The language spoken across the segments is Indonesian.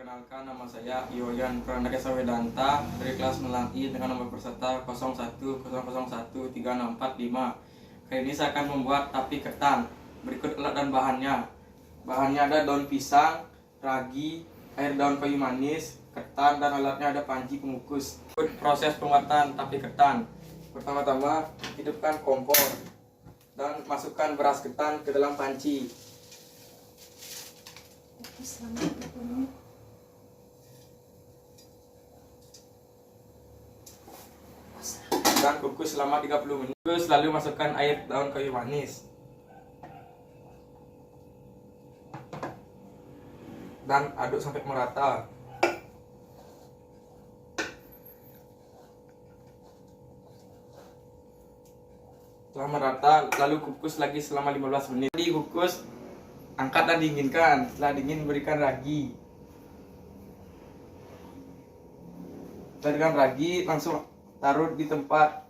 Perkenalkan, nama saya Yoyan Prananda Wedanta dari kelas 9I dengan nomor peserta 0100136445. Kali ini saya akan membuat tapi ketan. Berikut alat dan bahannya. Bahannya ada daun pisang, ragi, air daun kayu manis, ketan, dan alatnya ada panci pengukus. Ikut proses pembuatan tapi ketan. Pertama-tama hidupkan kompor dan masukkan beras ketan ke dalam panci. Dan kukus selama 30 menit. Terus lalu masukkan air daun kayu manis dan aduk sampai merata. Setelah merata, lalu kukus lagi selama 15 menit. Dikukus, angkat dan dinginkan. Setelah dingin, berikan ragi. Setelah dengan ragi, langsung taruh di tempat.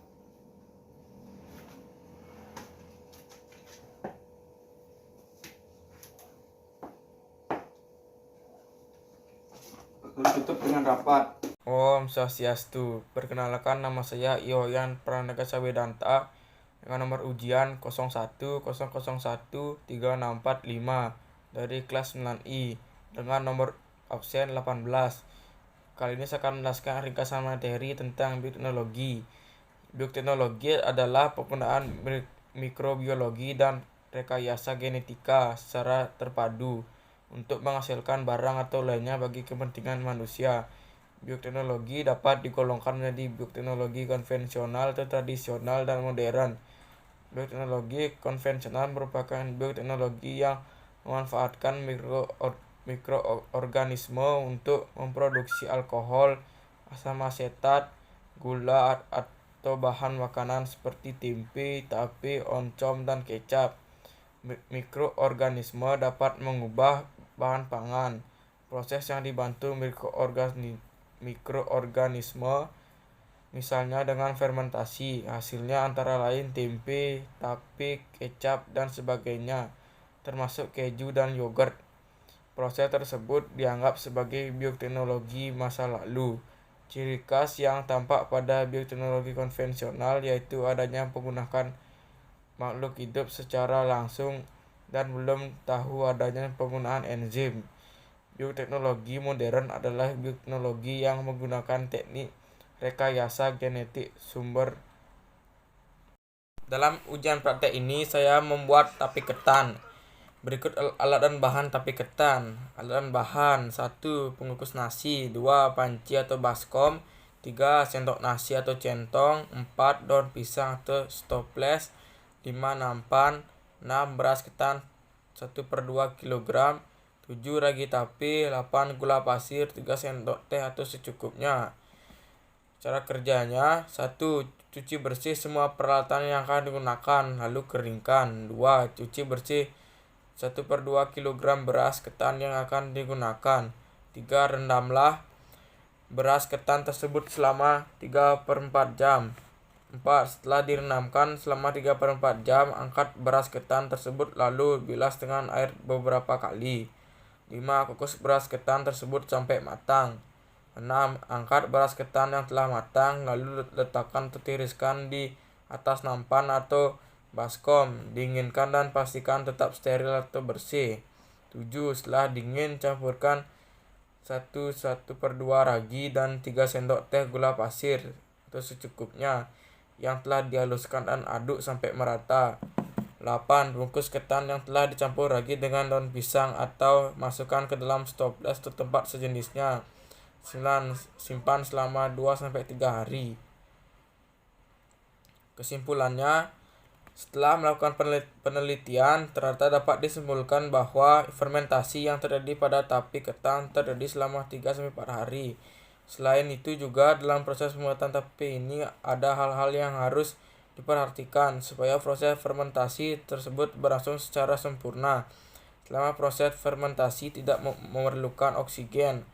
Lalu tutup dengan rapat. Om Swastiastu. Perkenalkan, nama saya Yoyan Prananda Wedanta dengan nomor ujian 0100136445 dari kelas 9I dengan nomor absen 18. Kali ini saya akan menjelaskan ringkasan materi tentang bioteknologi. Bioteknologi adalah penggunaan mikrobiologi dan rekayasa genetika secara terpadu untuk menghasilkan barang atau lainnya bagi kepentingan manusia. Bioteknologi dapat digolongkan menjadi bioteknologi konvensional, tradisional, dan modern. Bioteknologi konvensional merupakan bioteknologi yang memanfaatkan mikroorganisme untuk memproduksi alkohol, asam asetat, gula, atau bahan makanan seperti tempe, tape, oncom, dan kecap. Mikroorganisme dapat mengubah bahan pangan. Proses yang dibantu mikroorganisme misalnya dengan fermentasi, hasilnya antara lain tempe, tape, kecap, dan sebagainya, termasuk keju dan yogurt. Proses tersebut dianggap sebagai bioteknologi masa lalu. Ciri khas yang tampak pada bioteknologi konvensional yaitu adanya menggunakan makhluk hidup secara langsung dan belum tahu adanya penggunaan enzim. Bioteknologi modern adalah bioteknologi yang menggunakan teknik rekayasa genetik sumber. Dalam ujian praktek ini saya membuat tapi ketan. Berikut alat dan bahan tapi ketan. Alat dan bahan: 1. Pengukus nasi, 2. Panci atau baskom, 3. Sendok nasi atau centong, 4. Daun pisang atau stoples, 5. Nampan, 6. Beras ketan 1/2 kg, 7. Ragi tape, 8. Gula pasir 3 sendok teh atau secukupnya. Cara kerjanya: 1. Cuci bersih semua peralatan yang akan digunakan, lalu keringkan. 2. Cuci bersih 1/2 kg beras ketan yang akan digunakan. 3. Rendamlah beras ketan tersebut selama 3/4 jam. 4. Setelah direndamkan selama 3/4 jam, angkat beras ketan tersebut lalu bilas dengan air beberapa kali. 5. Kukus beras ketan tersebut sampai matang. 6. Angkat beras ketan yang telah matang, lalu letakkan atau tiriskan di atas nampan atau baskom. Dinginkan dan pastikan tetap steril atau bersih. 7. Setelah dingin, campurkan 1/1/2 ragi dan 3 sendok teh gula pasir atau secukupnya yang telah dihaluskan dan aduk sampai merata. 8. Bungkus ketan yang telah dicampur ragi dengan daun pisang atau masukkan ke dalam stoples atau tempat sejenisnya. 9. Simpan selama 2-3 hari. Kesimpulannya, setelah melakukan penelitian, ternyata dapat disimpulkan bahwa fermentasi yang terjadi pada tapi ketan terjadi selama 3-4 hari. Selain itu juga dalam proses pembuatan tapi ini ada hal-hal yang harus diperhatikan supaya proses fermentasi tersebut berlangsung secara sempurna. Selama proses fermentasi tidak memerlukan oksigen.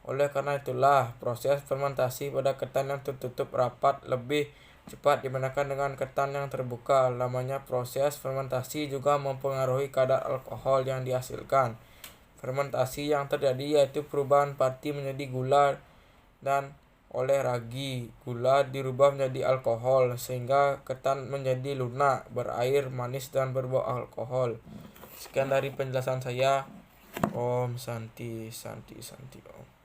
Oleh karena itulah, proses fermentasi pada ketan yang tertutup rapat lebih cepat dibandingkan dengan ketan yang terbuka. Lamanya proses fermentasi juga mempengaruhi kadar alkohol yang dihasilkan. Fermentasi yang terjadi yaitu perubahan pati menjadi gula dan oleh ragi. Gula dirubah menjadi alkohol sehingga ketan menjadi lunak, berair, manis dan berbau alkohol. Sekian dari penjelasan saya. Om Santi Santi Santi Om.